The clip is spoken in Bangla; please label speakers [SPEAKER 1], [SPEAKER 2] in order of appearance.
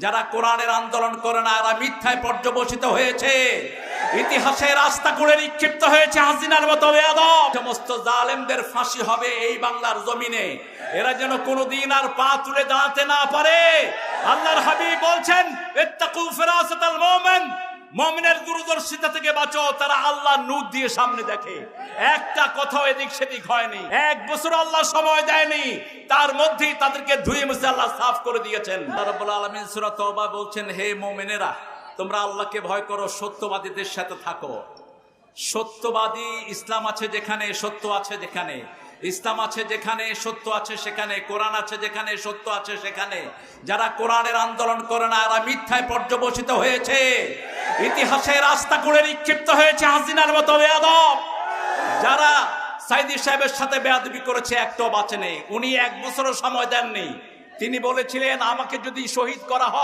[SPEAKER 1] যারা কোরআনের আন্দোলন করে না এরা মিথ্যায় পর্যবসিত হয়েছে, ইতিহাসে রাস্তা করে নিক্ষিপ্ত হয়েছে হাসিনার মতো বেয়াদব। সমস্ত জালেমদের ফাঁসি হবে এই বাংলার জমিনে, এরা যেন কোনোদিন আর পা তুলে দাঁড়াতে না পারে। আল্লাহর হাবিব বলছেন, ইত্তাকু ফিরাসাতাল মুমিন, মুমিনের দূরদর্শিতা থেকে বাঁচো। তারা আল্লাহর নূর দিয়ে সামনে দেখে, একটা কথাও এদিক সেদিক হয়নি। এক বছর আল্লাহ সময় দেয়নি, তার মধ্যেই তাদেরকে ধুয়ে মুছে আল্লাহ সাফ করে দিয়েছেন। আল্লাহ রাব্বুল আলামিন সূরা তওবা বলছেন, হে মুমিনেরা, তোমরা আল্লাহকে ভয় করো, সত্যবাদীদের সাথে থাকো। সত্যবাদী ইসলাম আছে যেখানে, সত্য আছে যেখানে। ইসলাম আছে যেখানে, সত্য আছে সেখানে। কোরআন আছে যেখানে, সত্য আছে সেখানে। যারা কোরআনের আন্দোলন করে না এরা মিথ্যায় পর্যবসিত হয়েছে, ইতিহাসে রাস্তা করে নিক্ষিপ্ত হয়েছে হাসিনার মতো বেয়াদব। যারা সাইদি সাহেবের সাথে বেয়াদবি করেছে একটাও বাঁচে নেই। উনি এক বছরও সময় দেননি। তিনি বলেছিলেন, আমাকে যদি শহীদ করা হয়